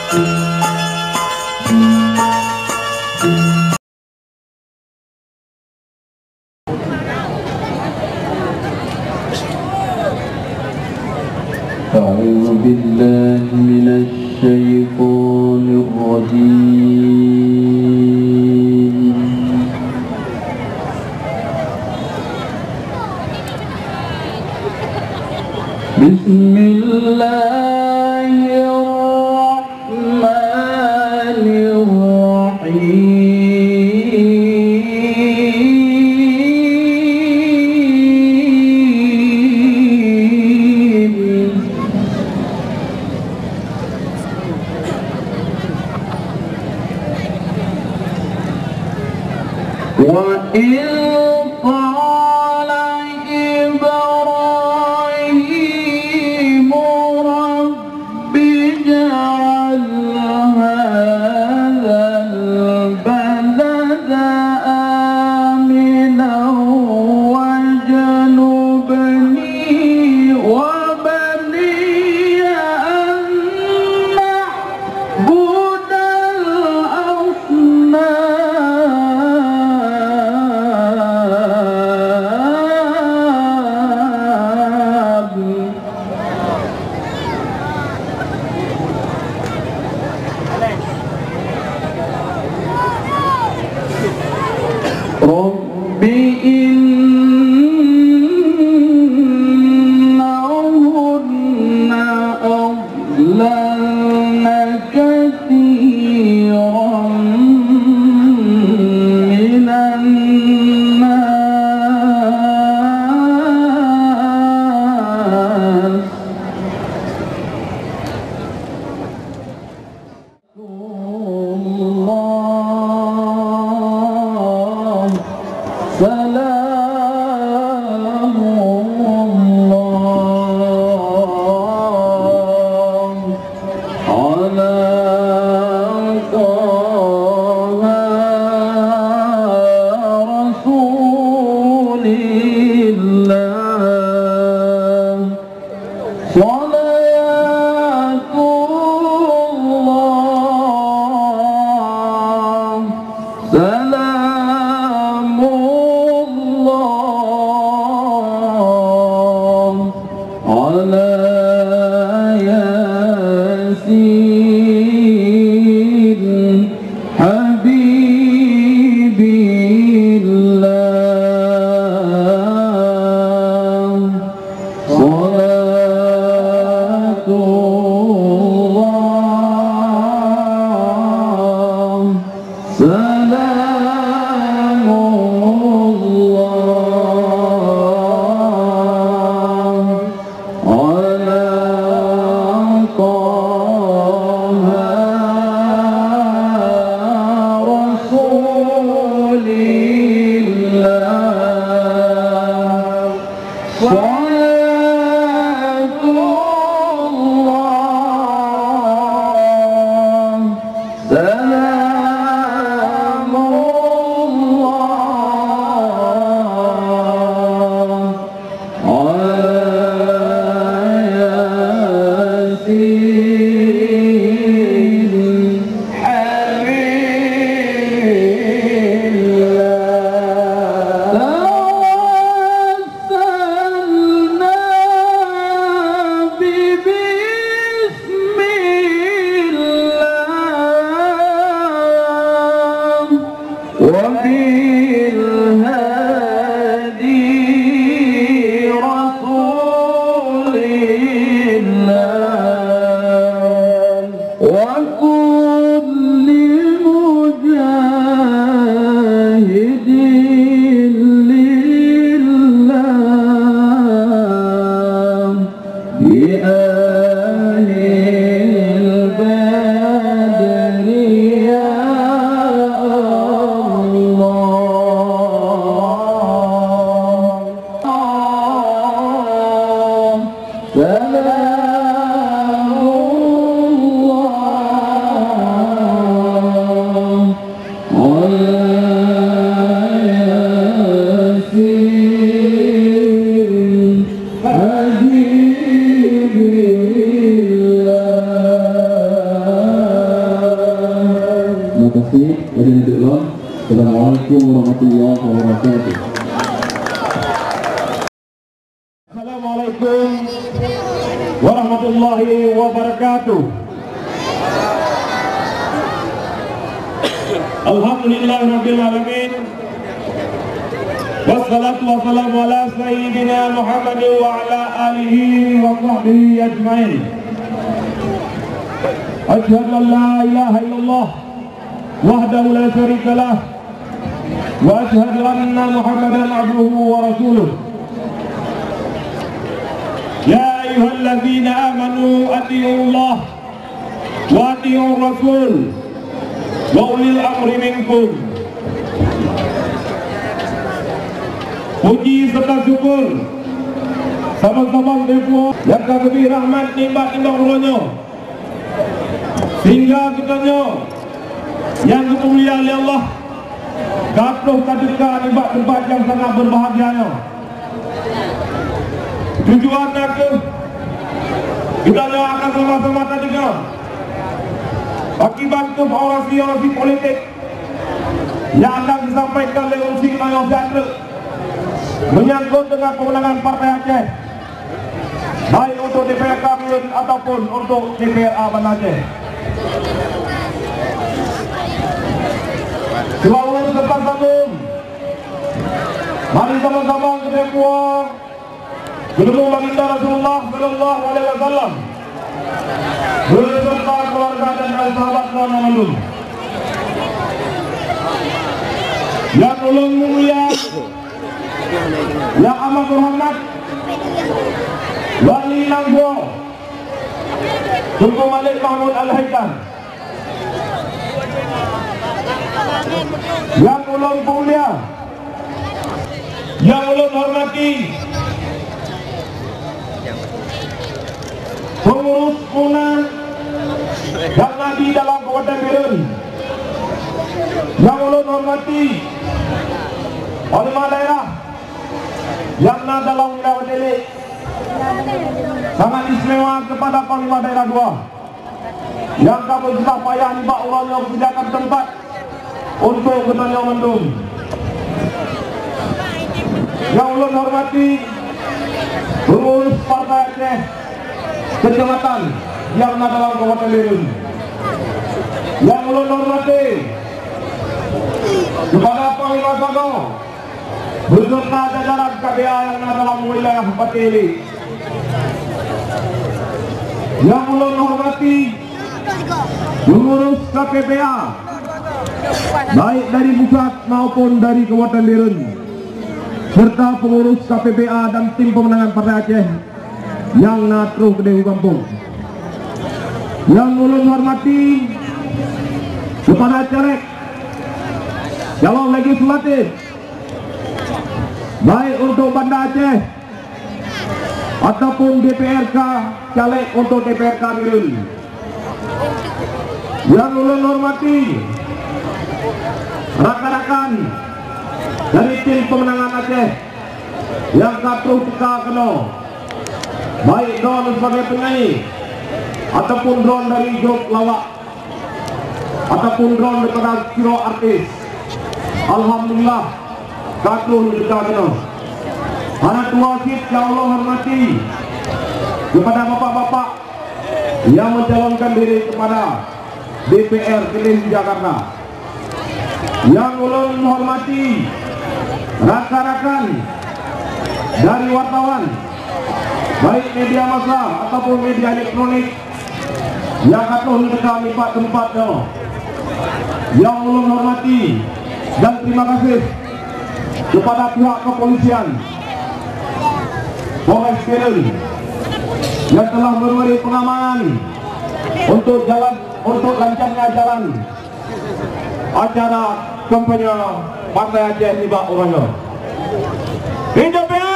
أعوذ بالله من الشيطان الرجيم. بسم الله الرحمن الرحيم. وإذ قال إبراهيم رب اجعل هذا البلد آمنا واجنبني وبني أن نعبد الأصنام. رب إنهن أضللن كثيرا من الناس. سلام الله على طه رسول الله. صلاة الله سلام الله على ياسين حبيب الله. صلاة الله سلام الله على طه رسول الله. صلاة الله سلام Terima kasih. Assalamualaikum warahmatullahi wabarakatuh. Assalamualaikum warahmatullahi wabarakatuh. Alhamdulillahirabbil alamin. Wassalatu wassalamu ala sayyidina Muhammad wa ala alihi wa sahbihi ajmain. Asyhadu an la ilaha illallah wahdahu la syarika lah wa asyhadu anna Muhammadan abduhu wa rasuluh. Ya ayyuhalladzina amanu atii'ullah wa atii'ur rasul wa ulil amri minkum. Puji serta syukur sama-sama dewa yang kami rahmat nimbat rohnya sehingga kitanya yang kemuliaan oleh Allah katuh kadeka nimbat tempat yang sangat berbahagianya. Tujuan aku kita akan sama-sama tadinya akibat orasi politik yang akan disampaikan oleh Unsik Mayor Jatra menyangkut dengan kemenangan Partai Aceh, baik untuk DPRK Miun ataupun untuk DPRA Banda Aceh. Selalu depan sambung, mari sama-sama kita puang gedung baginda Rasulullah Sallallahu Alaihi Wasallam beserta keluarga dan sahabat Rasulullah yang ulung mulia, yang amat berhormat Wali Nanggo Tunku Malik Mahmud Al-Haitham, yang ulung mulia, yang ulung hormati pengurus Munan yang Nabi dalam Kabupaten Berun, yang ulun hormati Panglima Daerah yang dalam wilayah Delik, sangat istimewa kepada Panglima Daerah 2 yang kami susah payah nibak urangnya menyediakan tempat untuk bertanya mendung. Yang ulun hormati pengurus Partai Aceh Kecamatan yang dalam Kabupaten Berun, yang ulun hormati kepada Panglima Sago beserta jajaran KBA yang dalam wilayah Pateli, yang ulun hormati pengurus KPPA baik dari pusat maupun dari Kabupaten Berun, serta pengurus KPPA dan tim pemenangan Partai Aceh yang natruh ke Dewi Kampung. Yang ulun hormati kepada caleg calon legislatif baik untuk Banda Aceh ataupun DPRK, caleg untuk DPRK Berun. Yang ulun hormati rakan-rakan dari tim pemenangan Aceh yang katruh kita kena, baik drone sebagai penyanyi ataupun drone dari job lawak ataupun drone daripada kiro artis. Alhamdulillah katruh kita kena. Anak tua wasit yang Allah hormati kepada bapak-bapak yang mencalonkan diri kepada DPR Kelin Jakarta, yang ulun hormati rakan-rakan dari wartawan baik media massa ataupun media elektronik yang katruh kita lipat tempatnya, yang ulun hormati dan terima kasih kepada pihak kepolisian Polres Berun yang telah memberi pengamanan untuk lancarnya jalan acara kampanye Partai Aceh Nibak Urangnya. Hidup ya!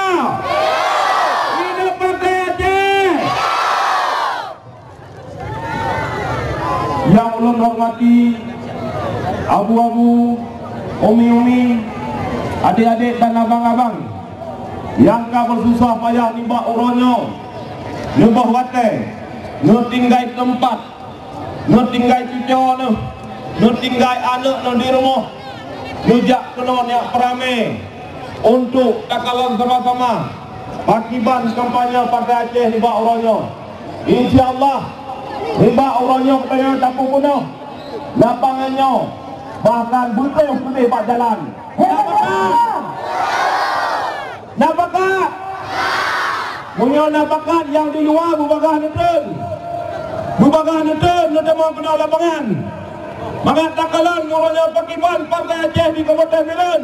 Hidup Partai Aceh! Yang ulun hormati abu-abu, umi-umi, adik-adik dan abang-abang yang ka bersusah payah nibak urangnya, nubah wate, ngetinggai tempat, ngetinggai cucu, nu tinggal anak nu di rumah, nu jak kena yang peramai untuk takalan sama-sama akibat kampanye Partai Aceh riba orangnya. InsyaAllah riba orangnya katanya tapung penuh lapangannya, bahkan butuh putih pak jalan. Nampakat punya nampakat yang di luar bubagah neten neten mau kena lapangan. Maka takalan orangnya pakiban Partai Aceh di Kabupaten Milen,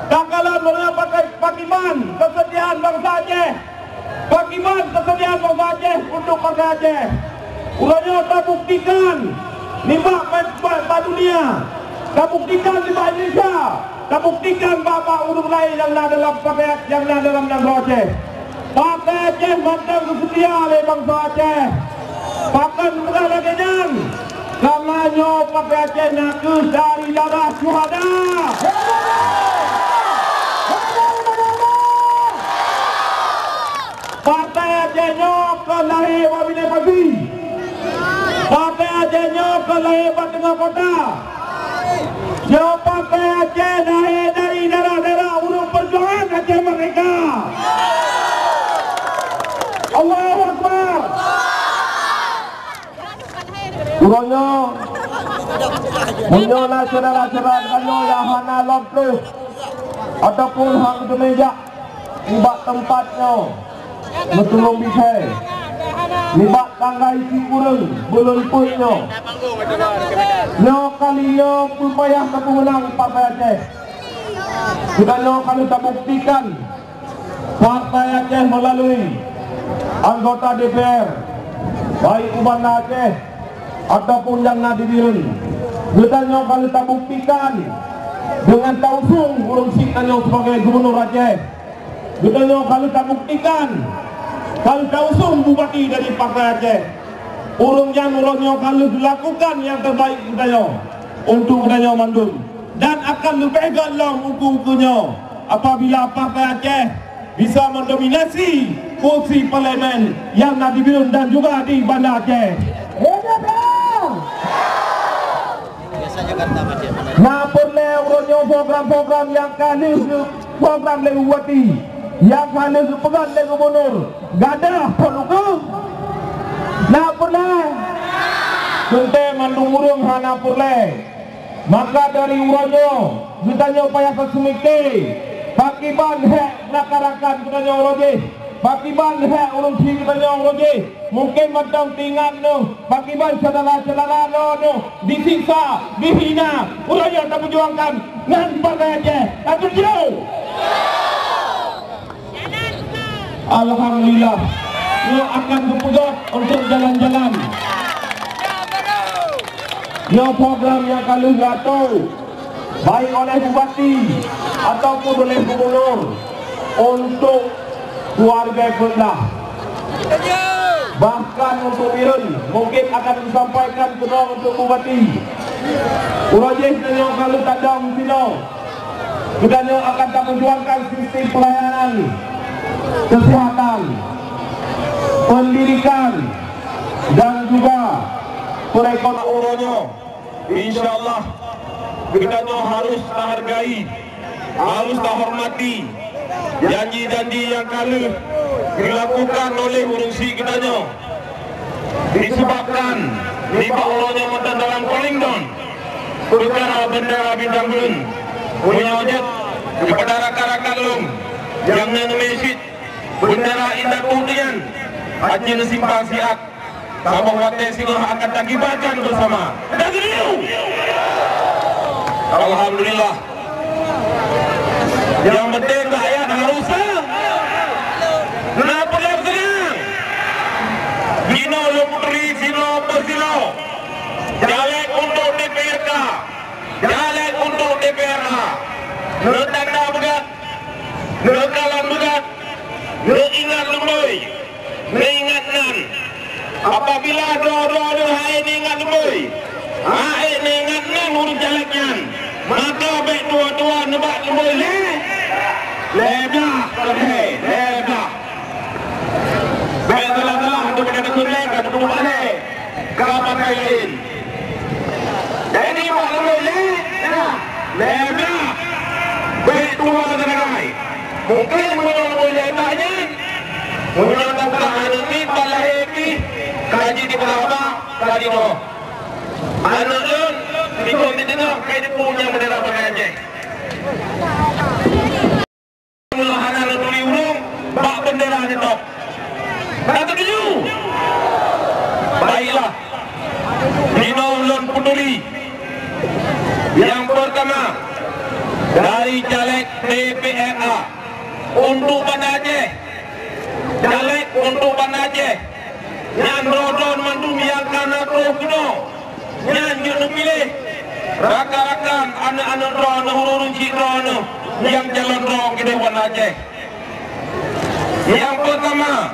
takalan orangnya pakiban kesediaan bangsa Aceh, pakiban kesediaan bangsa Aceh untuk Partai Aceh. Orangnya tak buktikan limbah dunia, tak buktikan limbah Indonesia, tak buktikan bapak urut lain yang ada dalam pakai yang ada dalam negara Aceh. Partai Aceh mandang kesedia oleh bangsa Aceh. Bahkan bukan lagi nyan, karenanya Partai Aceh nakus dari darah syuhada. Partai Aceh nyokon lahir wabine pagi. Partai Aceh nyokon lahir tengah kota. Partai Aceh lahir dari darah-darah urung perjuangan Aceh Merdeka. Allahu Akbar. Urangnya punya nasional-nasional kanyo yang hana lopus ataupun hang kemeja ibak tempatnya betulung bisa ibak tangga isi kurang belum putnya nyo kalinya pupayah kepemenang Partai Aceh. Kita nyo kali tak buktikan Partai Aceh melalui anggota DPR baik Uban Aceh ataupun yang nadirin. Kita nyo kali tak buktikan dengan tausung urung sikanya sebagai Gubernur Aceh. Kita nyo kali tak buktikan kalau tausung bupati dari Partai Aceh. Urungnya nyo kali dilakukan yang terbaik kita nyo untuk kita nyo mandun, dan akan dipegang dalam uku-ukunya apabila Partai Aceh bisa mendominasi kursi parlemen yang nadirin dan juga di Bandar Aceh. Nah, perlu urutnya program-program yang kali program lewati, yang kali pegang oleh Gubernur, gadah perlu ke? Nah, perlu kita mandung urung hana perlu. Maka dari urutnya kita nyopaya kesumike pakiban hek nakarakan kita nyoroje. Pakiban hek urung si kita nyoroje. Mungkin macam tinggal no, pakiban saudara-saudara no disiksa, dihina, urangnya tak perjuangkan dengan Partai Aceh. Tak jauh. Alhamdulillah, yo akan berpegat untuk jalan-jalan. Yo program yang kalau gato baik oleh bupati ataupun oleh gubernur untuk keluarga Kedah, bahkan untuk Milen mungkin akan disampaikan kedua untuk bupati. Urajis yang kalau tak ada sino, kita akan tak menjuangkan sistem pelayanan kesehatan, pendidikan, dan juga perekonomian. InsyaAllah kita harus hargai, harus hormati janji-janji yang kali dilakukan oleh urusi kita disebabkan di bawahnya mata dalam polling down perkara bendera bintang belum punya ojek kepada rakan-rakan lom yang memesit bendera indah kudian haji simpang siak sama wate singa akan tagibakan bersama. Alhamdulillah. Yang penting rakyat harus kenapa yang senang Gino lo putri sino bersilo jalek untuk DPRK, jalek untuk DPRK, tanda begat, kalan begat, ingat lembai, ingat nan. Apabila doa-doa hai ni ingat lembai, hai ni ingat nan urut jaleknya, maka baik dua-dua nebak lembai lebah lebah baik telah untuk menjadi kuliah dan untuk balik ke apa kain. Jadi Lebih betua dengan mungkin mulai tanya mulai tahan ini balai kaji di bawah kaji no anak di kontinennya kayak punya bendera pengaje mulahan anak tuli ulung bak bendera di top kata dulu baiklah Dino Ulun Peduli yang pertama dari caleg DPRA untuk Banda Aceh, caleg untuk Banda Aceh yang rodon mandum yang karena Kuno yang juru pilih rakan-rakan anak-anak drone hurun drone yang jalan drone ke Banda Aceh. Yang pertama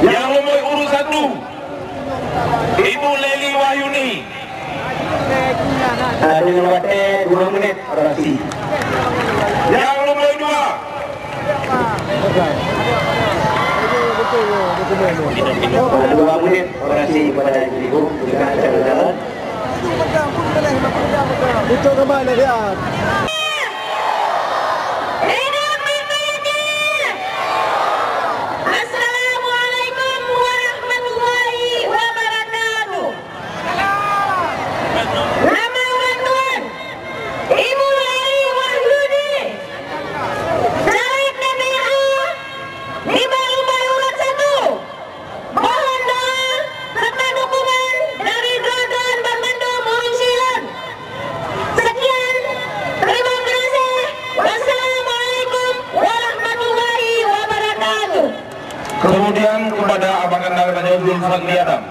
yang nomor urut 1 Ibu Leli Wahyuni. Dengan waktu 2 menit orasi. Yang nomor 2 2 menit orasi kepada ibu dengan jalan-jalan. Itu kemana dia? Kemudian kepada Abang Kendal Tanjung Zulfan Adam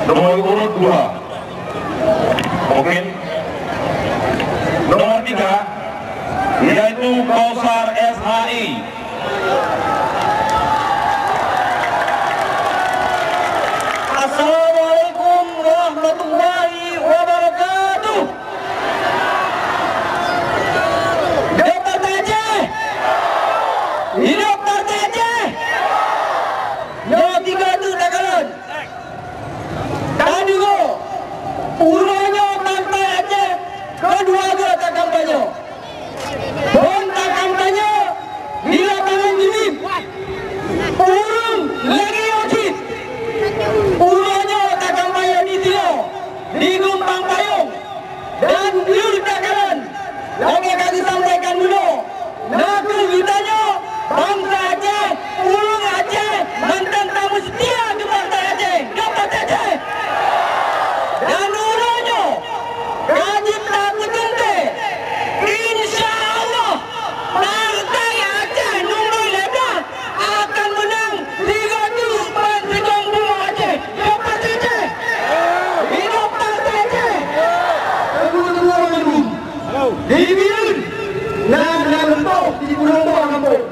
nomor urut 2. Mungkin nomor 3 yaitu Kausar SHI. Assalamualaikum warahmatullahi wabarakatuh. Hidup Partai Aceh. Hidup Partai Aceh. Nomor 3 tu takaran. Tadi go. Uranya Partai Aceh. Kedua go tak kampanye. Pon tak kampanye. Di lapangan ini. Urung lagi ojit. Uranya tak kampanye di Tilo. Di Gumpang Payung. Dan di takaran. Lagi kami sampaikan dulu. Naku ditanya. Bangsa Aceh. Urung Aceh. Mantan tamu setia ke Partai Aceh. Ke Partai Aceh. Dan uranya wajib tak berhenti. Insya Allah Partai Aceh nombor lebar akan menang 3 kampung Aceh. Ke Partai Aceh. Hidup Partai Aceh. Kedua-dua mendung. Dibirin. Nah lentok di Gunung Bawah Kampung.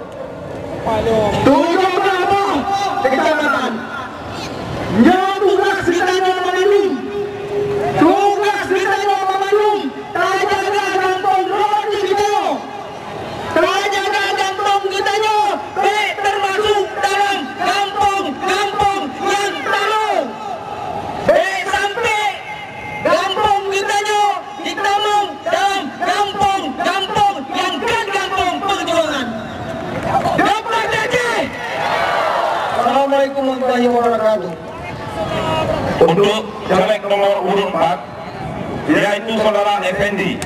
Tujuh berapa? Kecamatan. Tugas kita Memanum. Tugas kita Memanum. Tak jaga kampung roti kita. Tak jaga kampung kita. Baik termasuk dalam kampung-kampung yang tanung. Baik sampai kampung kita ditanung dalam kampung-kampung yang kan kampung perjuangan. Dapat Aceh. Assalamualaikum warahmatullahi wabarakatuh. Untuk caleg nomor urut 4 yaitu Saudara Effendi.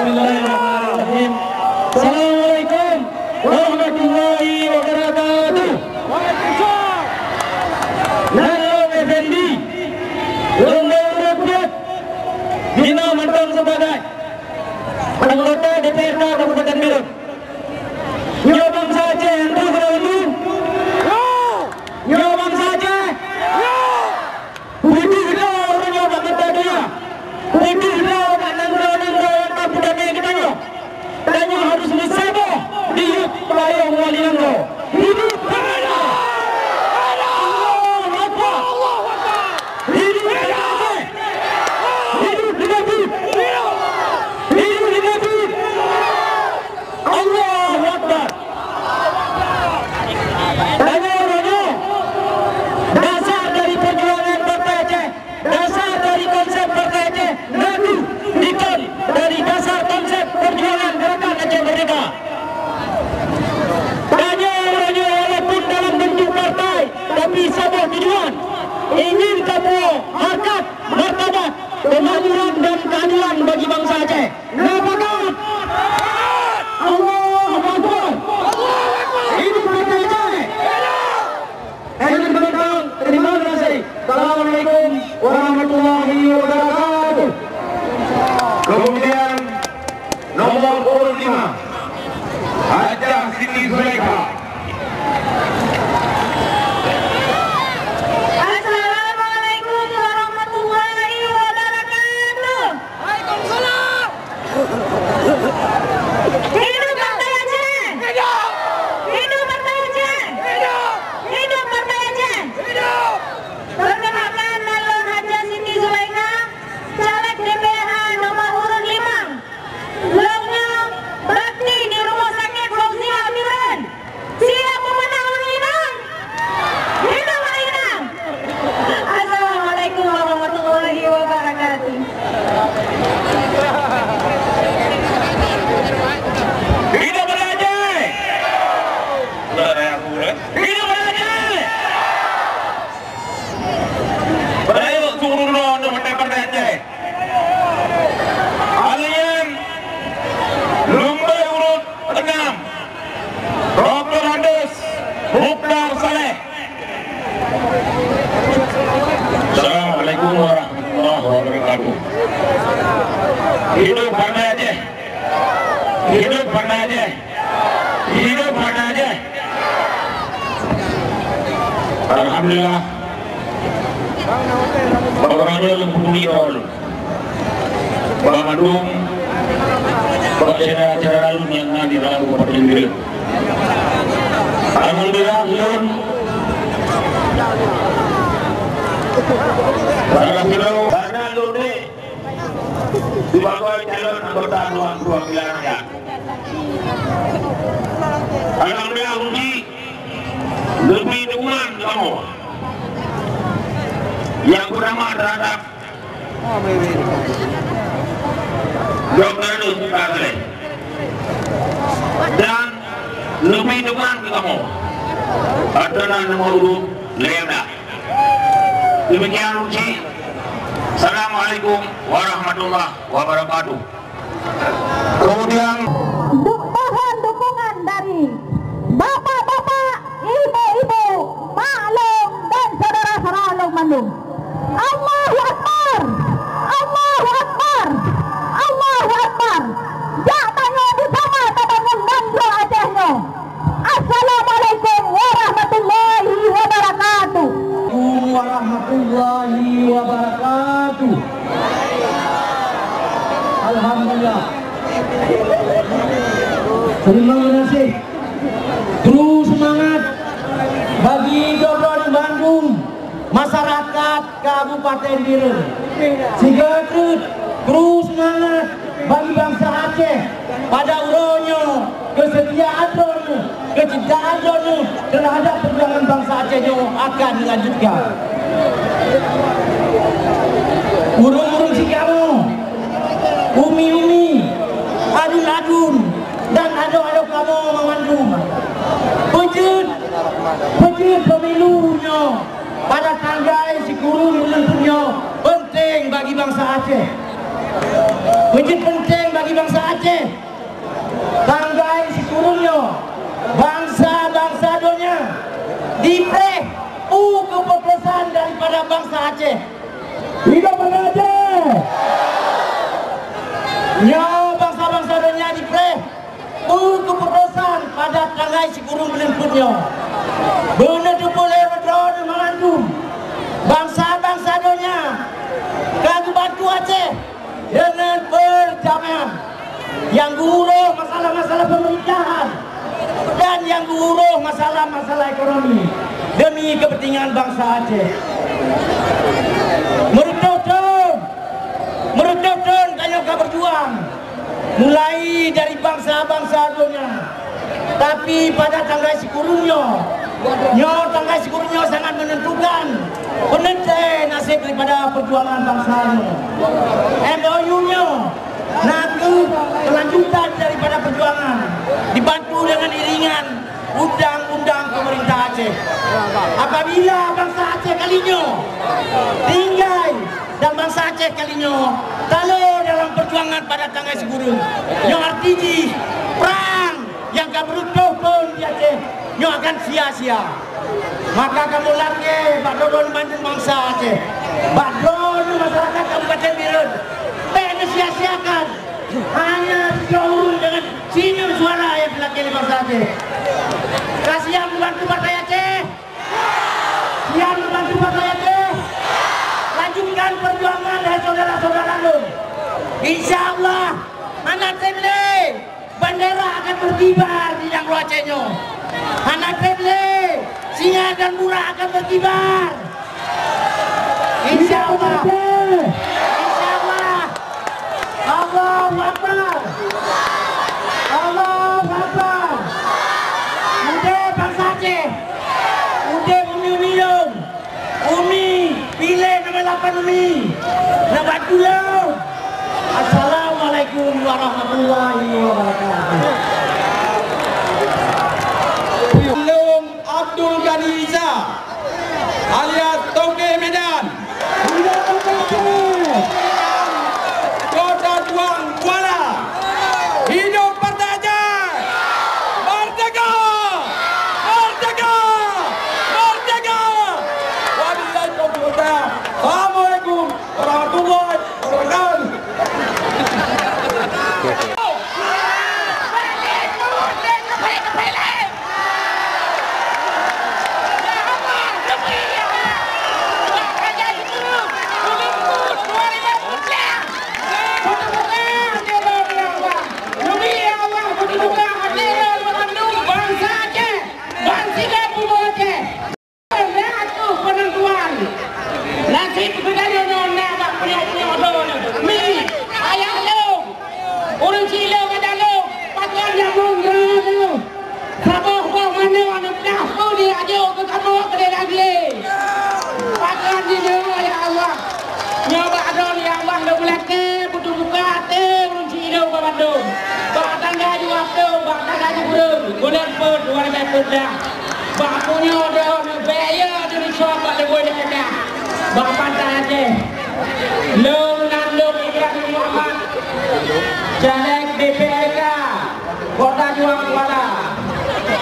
Bismillahirrahmanirrahim. Assalamualaikum warahmatullahi wabarakatuh. Saudara Effendi nomor urut 4 bina mantan sebagai anggota DPRD Kabupaten Biren. Nyo bangsa Aceh yang terdahulu. Nyo bangsa Aceh. Putih kita orang nyo bangsa dia. Putih kita orang nangro yang tak budaya kita nyo. Dan nyo harus bersabar di payung wali nangro. Hidup Kerana. Allah Akbar. Hidup Aceh. Hidup Nabi. Hidup Nabi. Hidup Berayo turun untuk Partai Aceh. Alian lumba urut 6 Dr. Andes Mukhtar Saleh. Assalamualaikum warahmatullahi wabarakatuh. Hidup Partai Aceh. Hidup Partai Aceh. Hidup Partai Aceh. Alhamdulillah. Orang-orang yang mempunyai rol Bandung acara lalu yang nanti dalam Kabupaten Biren. Alhamdulillah Lun karena Lun ini sebagai calon anggota Dewan Perwakilan Rakyat. Alhamdulillah uji lebih dukungan kamu yang pertama terhadap Dr. Mukhtar Saleh dan lebih dukungan ke kamu adalah nomor urut Leonda. Demikian uji. Assalamualaikum warahmatullahi wabarakatuh. Kemudian mohon dukungan dari bapak-bapak, ibu-ibu, maklum dan saudara-saudara Long Bandung. Allahu Akbar, Allahu Akbar, Allahu Akbar. Jak tanya bersama tabangun Bandro Acehnya. Assalamualaikum warahmatullahi wabarakatuh. Warahmatullahi wabarakatuh. Alhamdulillah. Terima kasih. Terus semangat bagi Dodon Bandung, masyarakat Kabupaten Biren. Jika terus semangat bagi bangsa Aceh pada uronya, kesetiaan donya, kecintaan donya terhadap perjuangan bangsa Acehnya akan dilanjutkan. Urung-urung si kamu, umi-umi, adun-adun, dan ado-ado kamu mengandung. Pejut pemilunya pada tanggai si kurung menentunya penting bagi bangsa Aceh. Pejut penting bagi bangsa Aceh. Tanggai si kurungnya bangsa-bangsa dunia dipreh keputusan daripada bangsa Aceh. Hidup bangsa Aceh. Nyo bangsa-bangsa dunia dipreh keputusan pada tanggai si kurung menentunya. Benar tu boleh berdoa mengandung bangsa-bangsa dunia Kabupaten Aceh dengan perdamaian yang guruh masalah-masalah pemerintahan dan yang guruh masalah-masalah ekonomi demi kepentingan bangsa Aceh. Meredotkan kayu berjuang mulai dari bangsa-bangsa dunia. Tapi pada tanggal sikurunyo, tanggal sikurunyo sangat menentukan penentu nasib daripada perjuangan bangsa. MOU-nya nanti kelanjutan daripada perjuangan dibantu dengan iringan undang-undang pemerintah Aceh. Apabila bangsa Aceh kalinya tinggal dan bangsa Aceh kalinya kalau dalam perjuangan pada tanggal sigurun yang artinya perang yang kaberutuh pun di Aceh yang akan sia-sia. Maka kamu lagi Badron Bandung bangsa Aceh, Badron masyarakat Kabupaten Biren, sia-siakan hanya jauh dengan sinyum suara yang dilakukan di bangsa Aceh. Kasihan membantu Partai Aceh, siap membantu Partai Aceh. Lanjutkan perjuangan dari saudara-saudara lu. Insya Allah anak Teble bendera akan berkibar di Jangkau Acehnya. Anak Teble singa dan murah akan berkibar. Insya Allah. Allahu Akbar. Allahu Akbar. Udah bangsa Aceh. Udah umi dong. Umi pilih nama 8 umi. Nama dulu. Assalamualaikum warahmatullahi wabarakatuh. baput, dua baput dah. Bapunya dah, bayar dari siapa le boleh dah. Bapak aja. Long Nandung Ibrahim Muhammad. Caleg DPRK Kota Juang Kuala.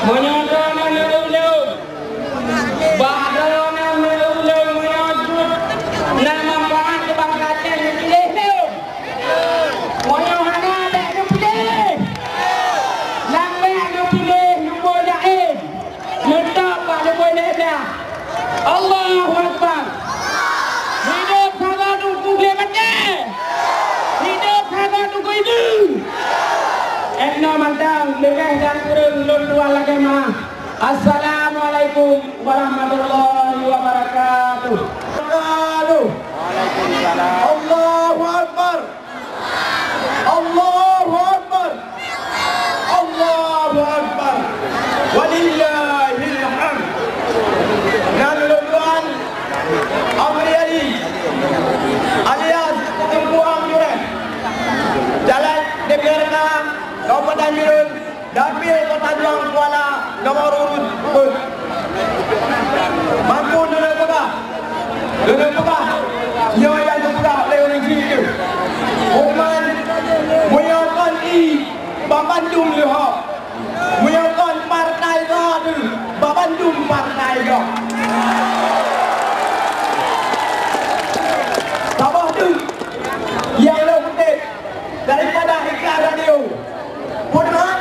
Menyodong menulung. Badona menulung menyodong. Nama Muhammad Bang Aceh pilih tu. Moyohana ada tu pilih. Lambe tu pilih nombor lain. Letak pada boleh dah. Allahu Akbar. Hidup sama tunggu dia mati. Hidup sama tunggu itu. Ekno mantang dengan dan kurung luluan lagi mah. Assalamualaikum warahmatullahi wabarakatuh. Waalaikumsalam. Allahu Akbar. Allahu Akbar. Allahu Akbar. Walillahil hamd. Naluluan Amri Ali alias Tengku Amjuran. Jalan DPRK Kabupaten Mirun, Dapil Kota Juang Kuala, nomor urut 4. Mampu dulu buka. Nyo yang buka oleh orang situ. Uman menyokong Babandung Leho. Menyokong partai Radu, Babandung partai Radu. Sabah tu yang lebih daripada iklan radio. Punan,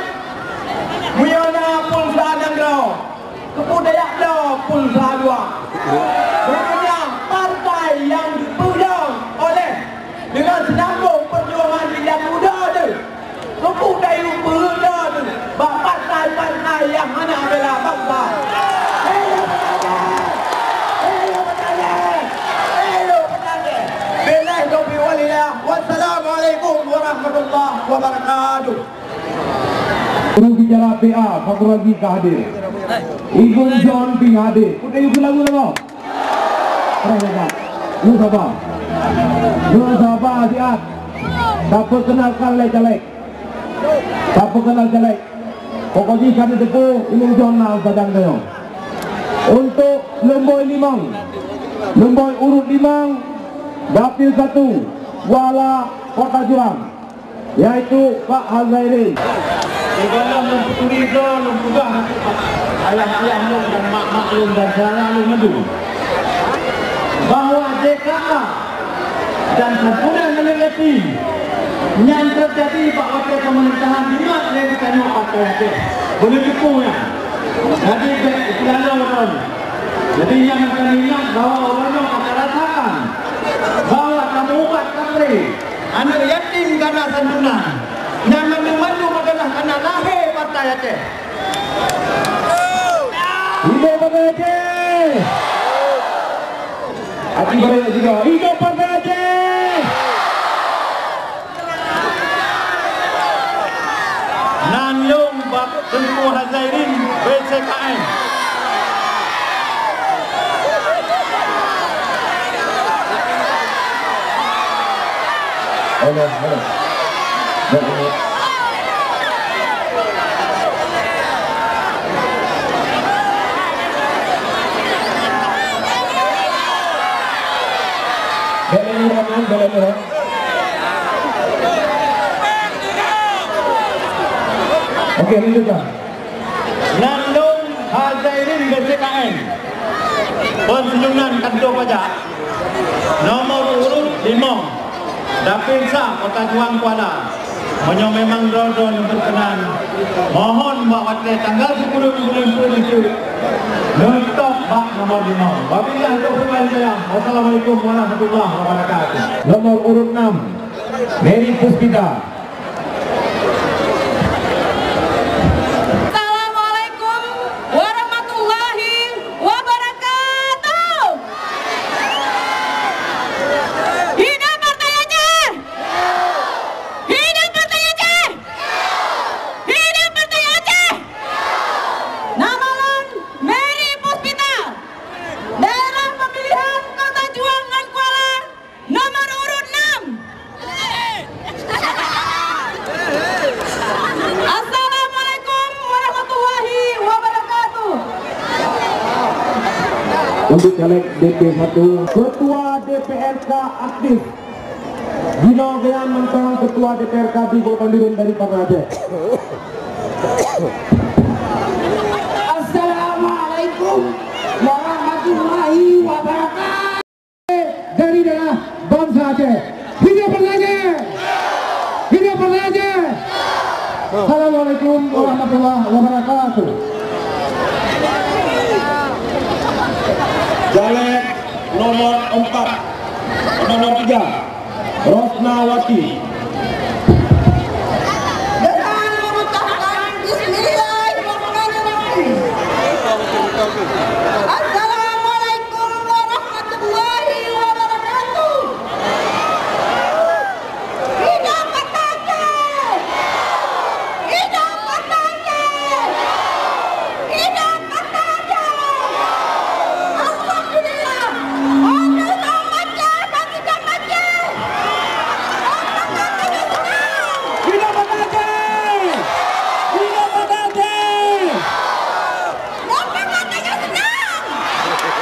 Muyana pulsa Nanggau, kebudayaan dah pulsa 2. Berikutnya partai yang dipegang oleh dengan senambung perjuangan yang muda tu, kebudayaan muda tu, partai-partai yang mana bela bangsa. Wassalamualaikum warahmatullahi wabarakatuh. Guru bicara PA Fakhrul Razi hadir. Ibu John Ping hadir. Udah ibu lagu apa? Terima. Lu siapa? Siap. Tak perkenalkan le caleg. Tak perkenal caleg. Pokoknya kami tepu Ibu John nak sedang dia. Untuk Lemboi Limang. Lemboi urut Limang. Dapil 1 Kuala Kota Juang, yaitu Pak Hazairin. Segala memputuri zon, membuka ayah-ayah long dan mak-mak long dan salah long madu. Bahawa JKA dan sempurna meneliti yang terjadi Pak Wakil Pemerintahan di mana yang ditanya Partai Aceh. Boleh tipunya. Jadi segala orang. Jadi yang akan ingat bahawa orang-orang akan rasakan bahawa kamu ubat kapri anak yatim karena santunan yang mandu-mandu adalah karena lahir Partai Aceh. Hidup Partai Aceh. Hati balik juga. Hidup Partai Aceh. Nanlung Bak Tengku Hazairin BCKN. Halo. Belen. Okey, lanjutkan. Nanlung Hazairin BCKN. Pensiunan kantor pajak. Nomor urut 5. Dapil sah Kota Juang Kuala. Menyo memang drone berkenan. Mohon Mbak Wakil tanggal 10 bulan 10 itu. Letak bak nomor 5. Wabillahi taufiq wal hidayah. Wassalamualaikum warahmatullahi wabarakatuh. Nomor urut 6 Mary Puspita. Assalamualaikum warahmatullahi wabarakatuh. Hidup Partai Aceh. Hidup Partai Aceh. Hidup Partai Aceh. Nama lon Mary Puspita. Daerah pemilihan Kota Juang dan Kuala nomor urut 6. Untuk caleg DP1, Ketua DPRK aktif. Dino Gean mentang Ketua DPRK di Kota Dirun dari Partai Aceh. Assalamualaikum warahmatullahi wabarakatuh. Dari daerah bangsa Aceh. Hidup Partai Aceh. Hidup Partai Aceh. Assalamualaikum warahmatullahi wabarakatuh. Caleg nomor 4, nomor 3, Rosnawati. Dengan mengucapkan Bismillahirrahmanirrahim. Assalamualaikum warahmatullahi wabarakatuh. Hidup Partai Aceh. Hidup Partai Aceh. Hidup Partai Aceh. Alhamdulillah. Untuk Aceh, bagi Aceh. Hidup Partai Aceh. Hidup Partai Aceh. Lompat katanya senang. Hidup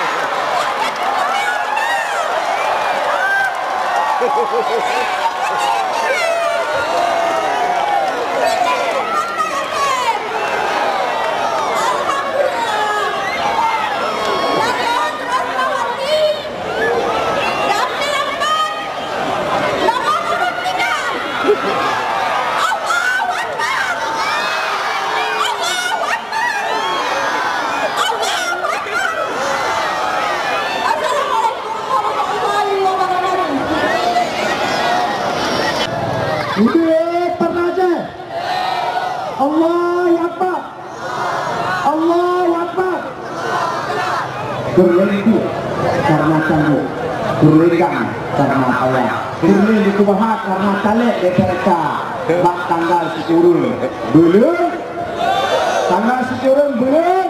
Partai Aceh. Allahu Akbar. Allahu Akbar. Berlengku karena cambuk, berlegang karena ayah, berlengku di kubahat karena caleg DPRK. Bak tanggal 10 belum, tanggal 10 belum.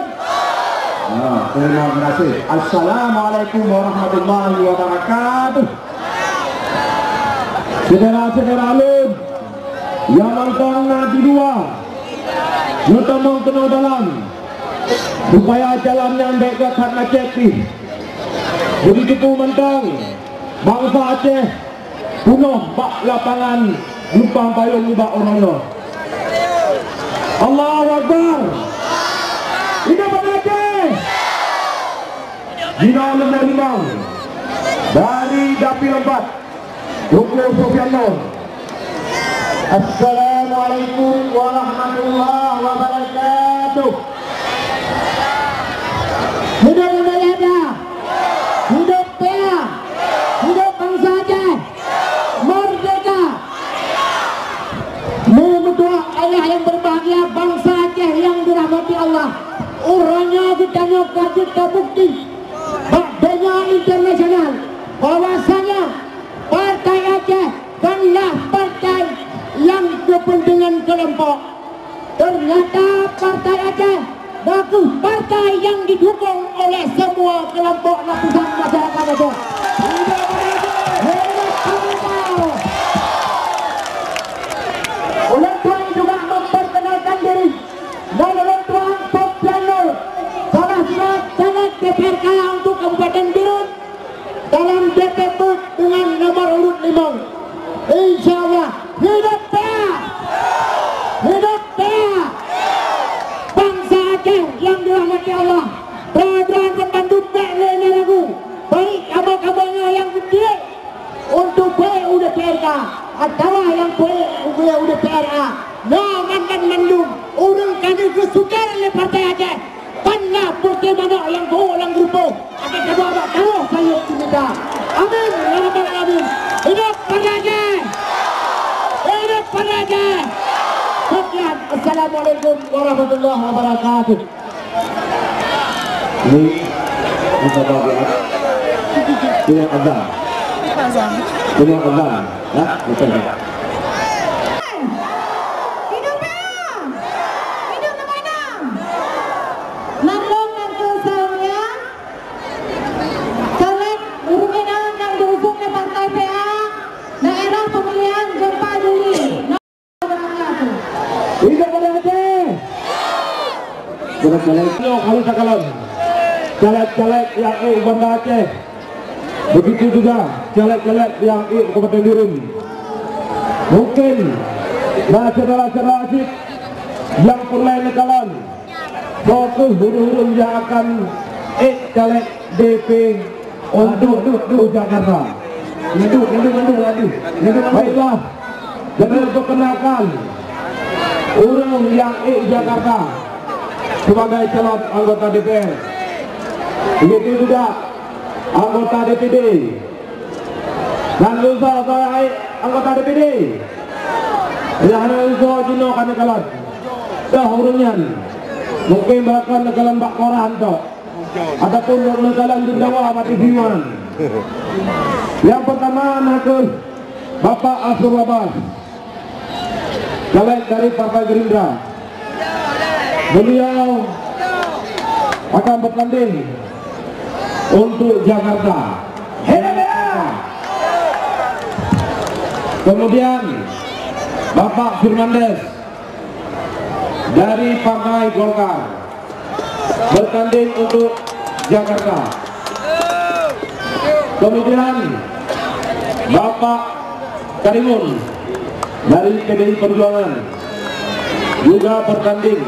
Nah, terima kasih. Assalamualaikum warahmatullahi wabarakatuh. Saudara-saudara alim yang mantang di dua, nutamang kena dalam supaya jalan yang baik ke Tanah Aceh ni. Begitu pun mantang bangsa Aceh punuh bak lapangan lumpang payung bak orangnya. Allahu Akbar. Hidup Partai Aceh. Dina menerima dari Dapil 4 Dr. Sofiano. Assalamualaikum warahmatullahi wabarakatuh. Hidup Indonesia, hidup PA, hidup bangsa Aceh, merdeka. Mengutuk ayah yang berbahagia, bangsa Aceh yang dirahmati Allah. Urangnya ditanya kita bukti, bakdanya internasional, bahwasanya Partai Aceh bukanlah partai yang kepentingan kelompok. Ternyata Partai Aceh bagus partai yang didukung oleh semua kelompok lapisan masyarakat Aceh. Oleh Tuan juga memperkenalkan diri dan oleh Tuan Sofiano, salah satu caleg DPRK untuk Kabupaten Dirun dalam DPP dengan nomor urut 5. Insyaallah hidup PA, hidup PA, bangsa Aceh yang dirahmati Allah. Peraturan terbantu lain lagu baik kabar-kabarnya yang gede untuk PUDPRK atau yang PUDPRA. Naman dan mandum urang kami kesukaan oleh Partai Aceh. Karena bagaimana yang orang grupo akan coba tahu saya kita. Amin ya rabbal alamin. Hidup Partai Aceh. Hidup Partai Aceh. Sekian. Assalamualaikum warahmatullahi wabarakatuh. Ini kita bagi dengan azan. Dengan azan, ya, betul. Kalau sakalan caleg-caleg yang Banda Aceh, begitu juga caleg-caleg yang Kabupaten Dirun. Mungkin saudara-saudara asik yang perlain nekalan fokus huruf-huruf yang akan caleg DP untuk Jakarta. Baiklah, jadi perkenalkan urung yang Jakarta sebagai calon anggota DPR. Begitu juga anggota DPD dan lusa saya anggota DPD. Jangan lusa Jino kami kalah. Dah urungnya mungkin bahkan nekalan Pak Koran toh, ataupun nekalan Jawa mati Siwan. Yang pertama nakes Bapak Asrul Abbas, caleg dari Partai Gerindra. Beliau akan bertanding untuk Jakarta. Kemudian Bapak Firmandes dari Partai Golkar bertanding untuk Jakarta. Kemudian Bapak Karimun dari PDI Perjuangan juga bertanding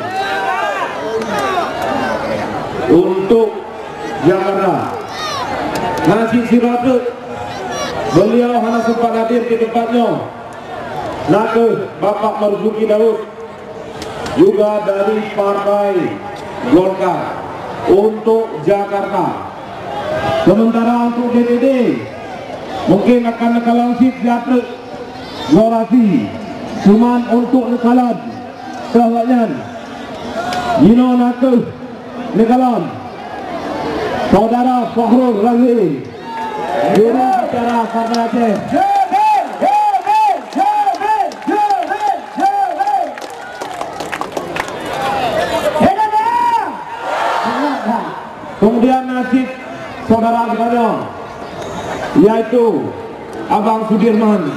untuk Jakarta. Nasi Siratut beliau hanya sempat hadir di tempatnya. Nakes Bapak Marzuki Daud juga dari Partai Golkar untuk Jakarta. Sementara untuk DPD mungkin akan nekalan sip jatuh Lorasi, cuman untuk nekalan sahabatnya Yino nakes nekalan Saudara Fahrul Razi juru bicara Partai Aceh. Kemudian nasib saudara sekalian yaitu Abang Sudirman.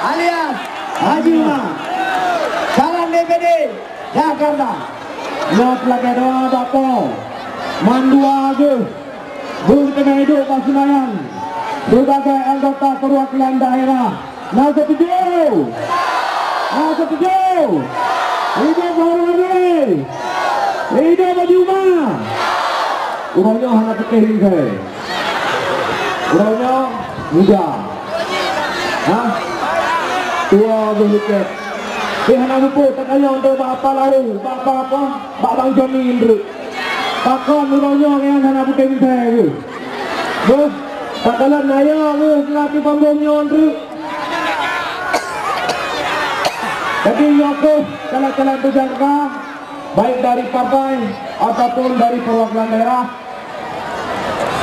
Alias Haji Umar, calon DPD Jakarta. Yang pelakar doa Bapak Mandua Agus Bukti Hidup Pasunayan sebagai anggota perwakilan daerah. Nasa tujuh hidup Hormati, hidup Haji Umar. Urangnya hanya pekeh ini, urangnya muda, tua berhidup. Hana lupa takanya untuk bapa lalu, bapa apa, Bang Joni Indra. Takkan urangnya yang hana pekeh ini, bos. Takalan naya ngelaki panggungnya Indra. Jadi Yaakob caleg-caleg Jakarta baik dari partai ataupun dari perwakilan daerah,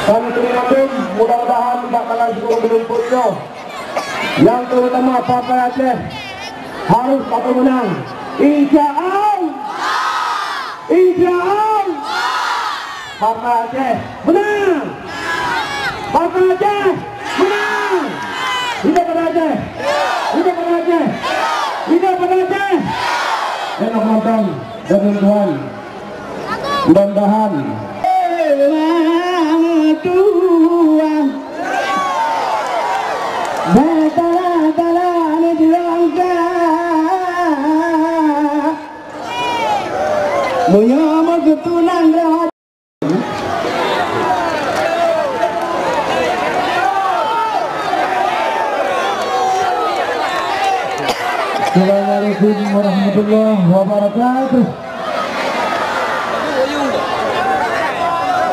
kami terima kasih. Mudah-mudahan tidak akan cukup menumpuknya. Yang terutama Partai Aceh harus dapat menang. Insyaallah Partai Aceh menang. Partai Aceh menang. Hidup Partai Aceh. Hidup Partai Aceh. Hidup Partai Aceh. Enak nonton dan Tuhan. Mudah-mudahan Tuhan batalan dilangka moyo magetunan rahat. Assalamualaikum warahmatullahi wabarakatuh.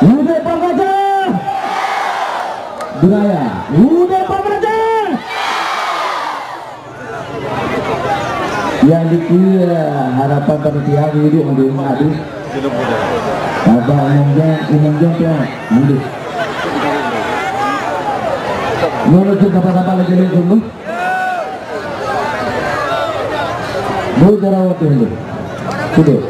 Udah Pak Aceh. Budaya. Udah Pak Aceh. Yang dikira harapan panitia hidup di rumah habis. Abang umumnya tuh mundur. Menuju kapal-kapal lagi dulu. Budaya waktu itu. Sudah.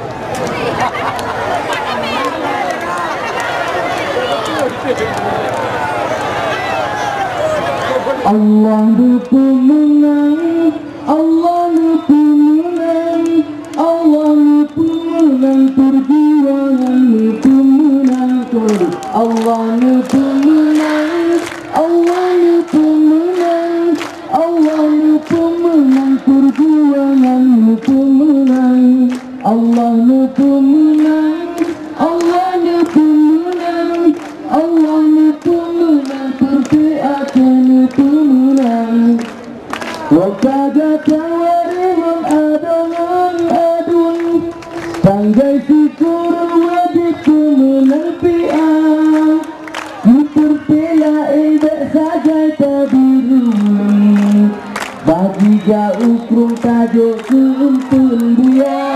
Allah nu pemenang, Allah nu pemenang, Allah nu pemenang, perjuangan nu pemenang, Allah nu pemenang, Allah nu pemenang, Allah nu pemenang, perjuangan nu pemenang, Allah nu pemenang, Allah nu pemenang, Allah nu pemenang, pertiakan nu pemenang. Wakada tawarimam adongan adun, tanggai syukur wajib pemenang pi'ah. Yupertela indah saja tabirun, bagi jauh krung tajuk keuntun buya.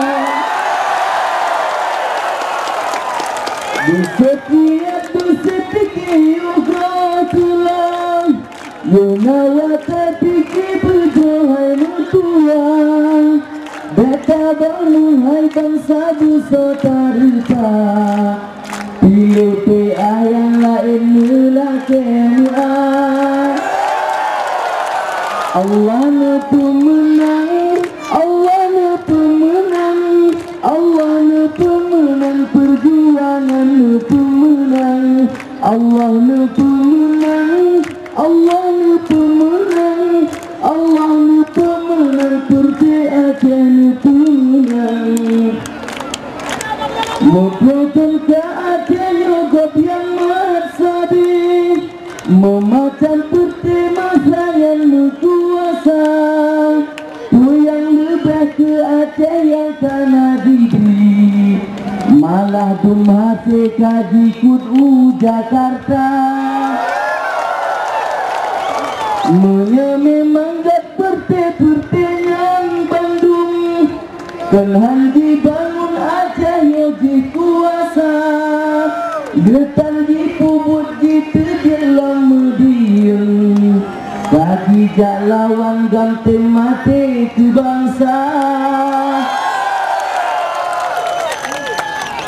Di setiap bersedikit ugratulah, Yunawata pikir berdohai mutua, beta banguhai bangsa busa tarita, pilih PA yang lain mula kemua. Allah nu pemenang, Allah nu pemenang, Allah nu pemenang, perjuangan nu pemenang, Allah nu pemenang, Allah nu pemenang, Allah nu pemenang, pertiakan nu pemenang. Memproton keadaan nyogok yang maksadi, memakan peti masalah nu kuasa, tu yang lebih ke Aceh yang tanah diberi, malah dumhase kaji kudu Jakarta. Munya memang gat perte-pertengan Bandung, kenhan dibangun Aceh yang dikuasa, getar dipubut gitu jelang mediang, kaki jalawan ganteng mati ke bangsa.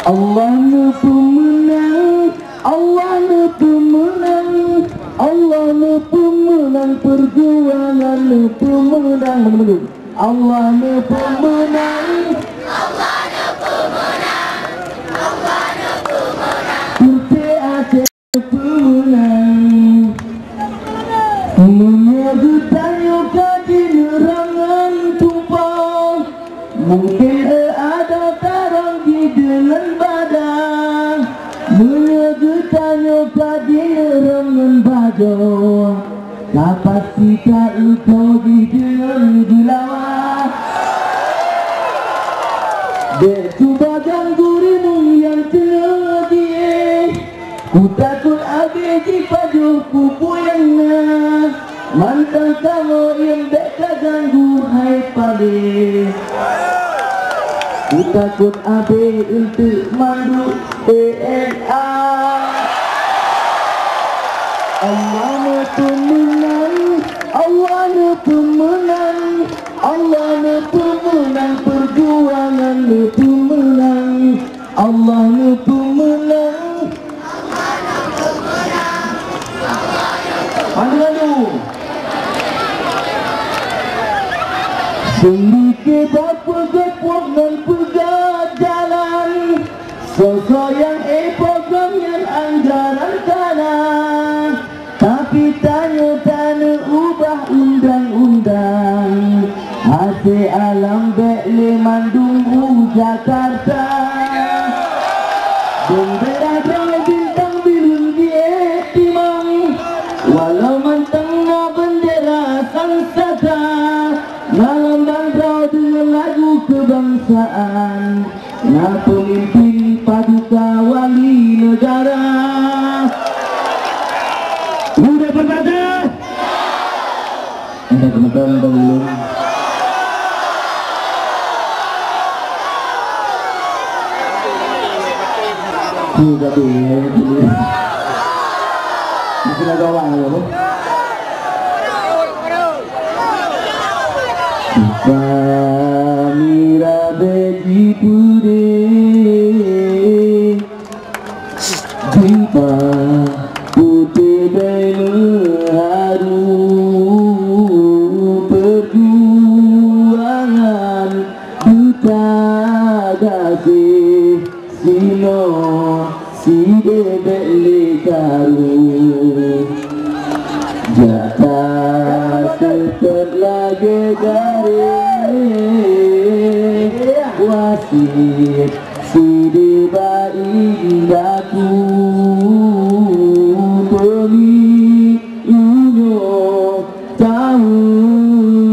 Allah nu pemenang, Allah nu pemenang, Allah nu pemenang, perjuangan nu pemenang, Allah nu pemenang, Allah nu pemenang, Allah nu pemenang. Putih Aceh pemenang. Menyebutannya kaji nerangan tumpang, mungkin ada tarang di dengan badan. Menyebutannya kaji nerangan bajo, kapasitas engkau di dengan gulawa. Dek cuba gangguimu yang terjadi, ku takut abdi paduh kupu yang nak, mantan kamu yang dek ganggu hai pade. Ku takut abdi untuk mandu DNA. Allah nu pemenang, Allah nu pemenang, Allah nu pemenang, perjuangan nu pemenang, Allah nu pemenang. Anu sedikit bapa-bapa dan pegajalan, sosok yang program yang anggaran kanan, tapi tanya-tanya ubah undang-undang, hati alam bekle Bandung Jakarta. Bendera bintang biru di timang, walau mantengah bendera sangsaka, ngalambang kau dengan lagu kebangsaan, na pemimpin paduka wali negara. Udah berkata? Ada teman-teman belum? Sudah dulu. Masih ada orang ya? Kamira beji pude, jumpa putih dan harum. si beli karu jata setelah garing wasit si dibaik daku beli unyo tahu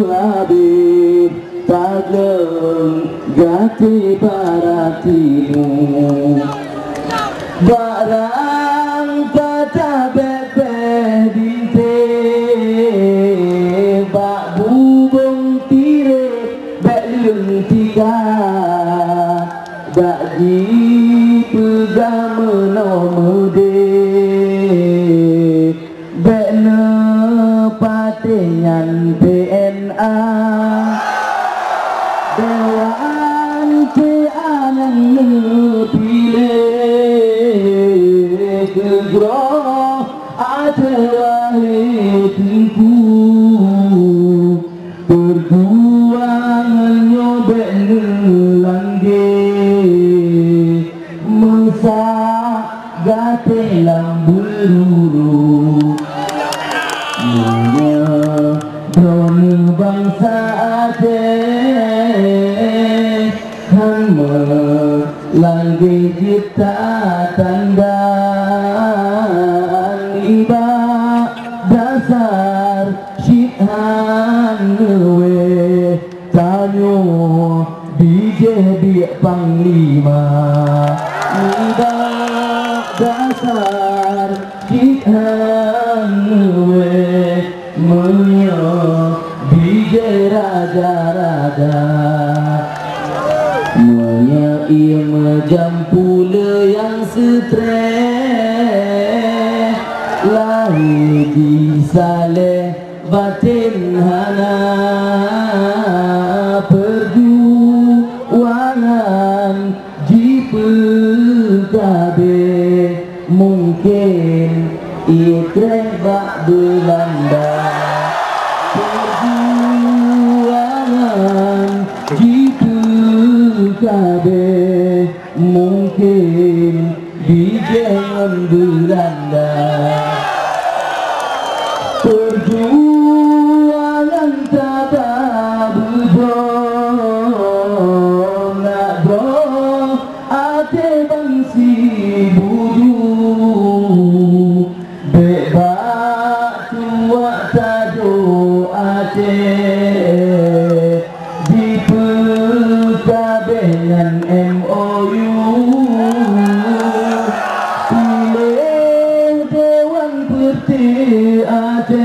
habis tagleng gati baratimu barang kata bebe binte bak bubung tire bek lung tiga bak di pegang menomode bek ne patengan PNA dewan ke anang ne pilih kegro atewahitku perjuangan nyobek nelangge mesak gate lamburu mulia drone bangsa Aceh hamba langge kita tandaan iba dasar syidhan ngewe tanyo dijadi panglima iba dasar syidhan ngewe menyo dijadi raja-raja Muanya ia majam pula yang stres lahir di saleh batin hana perjuangan di pekabe mungkin ikreh bak Belanda perjuangan di kabeh mungkin di jangan Belanda perjuangan tabah bujong nak bro ate bangsi budu bebak tua tado Aceh di dengan MOU pilih Dewan Peti Aceh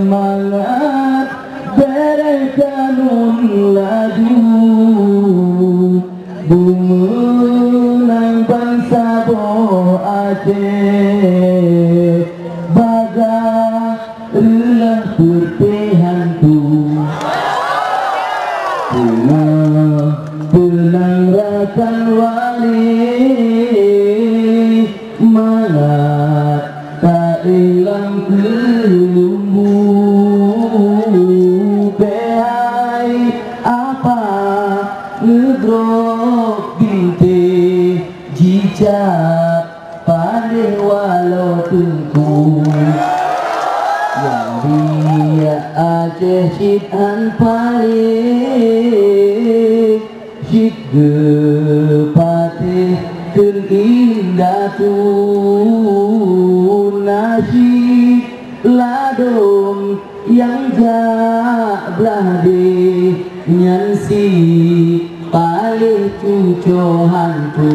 mangat derek kanun laju bumenang bangsa bo Aceh baga relah putih hantu tenang rakan wali mangat tak hilang kelumbu behai apa ngedrok binti jicak pandai walau tengku yang dia Aceh syidhan paling syid gepatih terindah tu nasyid ladong yang jak belade nyansi paling cuco hantu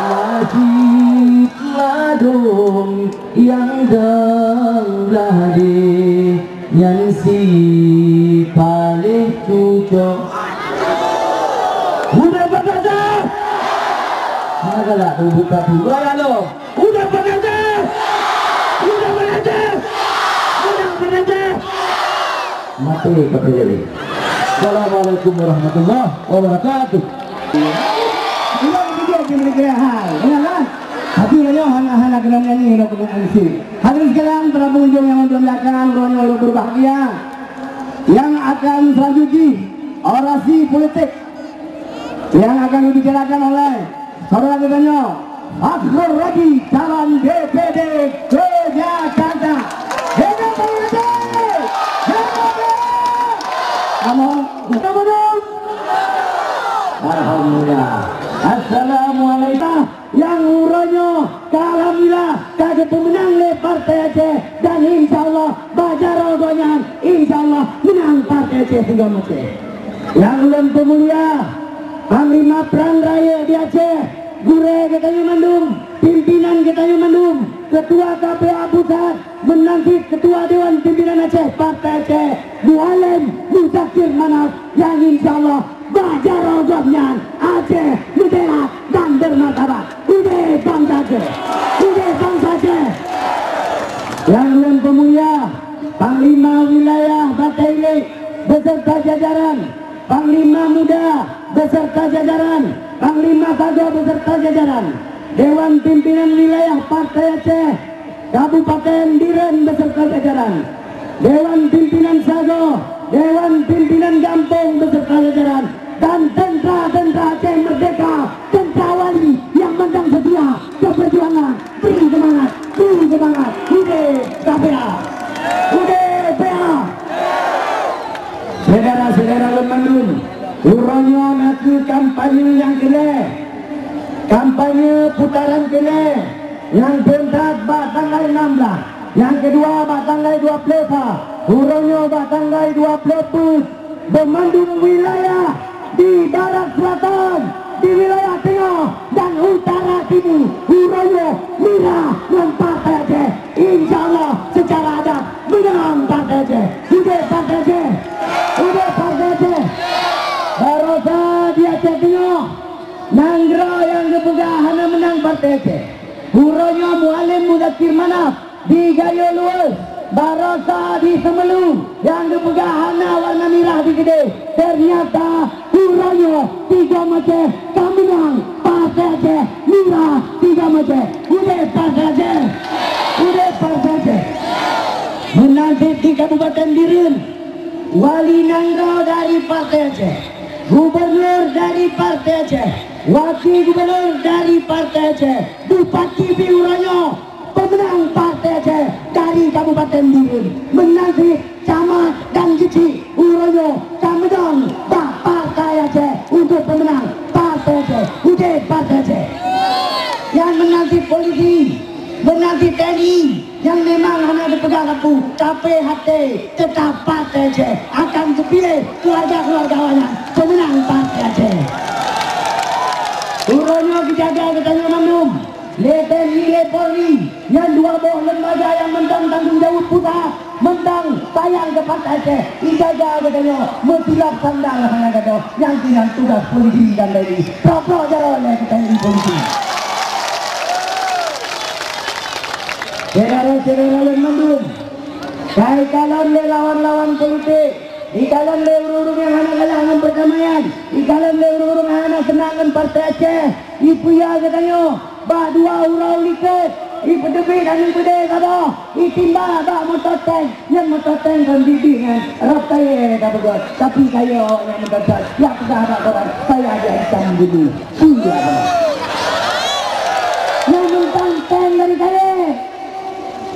nasyid ladong yang belah di nyansi paling cucok udah bekerja mana lah buka dulu ya lo udah bekerja mati bekerja ini. Assalamualaikum warahmatullahi wabarakatuh. Ini bekerja mereka hal kan tapi nanya hana kena nyanyi nak kena MC. Hadirin sekalian para pengunjung yang membelakang rohnya berbahagia yang akan selanjutnya orasi politik yang akan dibicarakan oleh Saudara katanya akhir lagi dalam DPD ke Jakarta. Alhamdulillah. Assalamualaikum yang uranya kalamilah kagak pemenang le Partai Aceh dan insyaallah bajar rogonya insyaallah menang Partai Aceh hingga mati. Yang ulun pemulia Panglima Perang Raya di Aceh, Gure katanya Mandum, pimpinan katanya Mandum, Ketua KPA Pusat, menanti Ketua Dewan Pimpinan Aceh Partai Aceh, Mualim Muzakir Manaf yang insyaallah bajar rogonya Aceh merdeka dan bermartabat. Udah bangsa Aceh, udah bangsa Aceh. Yang ulun pemulia Panglima Wilayah Bataili beserta jajaran, Panglima Muda beserta jajaran, Panglima Sago beserta jajaran, Dewan Pimpinan Wilayah Partai Aceh Kabupaten Biren beserta jajaran, Dewan Pimpinan Sago, Dewan Pimpinan Gampung beserta jajaran, dan tentara-tentara Aceh Merdeka, tentara wali yang menang setia ke perjuangan. Beri semangat, udah KPA, udah PA. Saudara-saudara lemandun, urangnya nanti kampanye yang kele, kampanye putaran kele, yang keempat tanggal 16, yang kedua tanggal 24, urangnya tanggal 20, memandung wilayah di barat selatan, di wilayah tengah dan utara timur, urangnya Mira dan Partai Aceh, insyaallah secara adat menang Partai Aceh. Udah Partai Aceh, udah Partai Aceh. Barosa di Aceh Tengah, Nanggro yang kepegahan menang Partai Aceh. Buronya Mualim Muzakir Manaf di Gayo Luas, Barosa di Semelu yang kepegahan warna merah di Gede. Ternyata buronya 3 Aceh menang Partai Aceh, merah 3 Aceh. Udah Partai Aceh, udah Partai Aceh. Menanti di Kabupaten Biren, Wali Nanggro dari Partai Aceh, Gubernur dari Partai Aceh, Wakil Gubernur dari Partai Aceh, Bupati Biuranyo pemenang Partai Aceh dari Kabupaten Biren. Menanti camat dan Geci Uranyo Kamedong Partai Aceh untuk pemenang Partai Aceh. Udah Partai Aceh. Yang menanti polisi, menanti TNI yang memang hanya dipegang lampu, tapi hati tetap Partai Aceh akan terpilih keluarga-keluarganya pemenang Partai Aceh. Uronyo dijaga katanya Mandum, TNI Polri yang 2 buah lembaga yang mentang tanggung jawab pusat, mentang sayang ke Partai Aceh, dijaga katanya mutilak sandal hanya kata yang tidak tugas polisi dan TNI. Pro jalan katanya polisi. Saudara-saudara yang Mandum, baik kalon lawan-lawan politik, di kalon urung yang hana kalangan perdamaian, di kalon urung yang hana senangan Partai Aceh, ibu ya katanya, bah 2 urau liket, ibu debi dan ibu deh kata, itimba bah motor tank, yang motor tank kan bibi kan, rap kaya kata buat, tapi kaya yang motor tank, yang ada orang, saya aja hitam dulu, iya yang mentang tank dari kaya.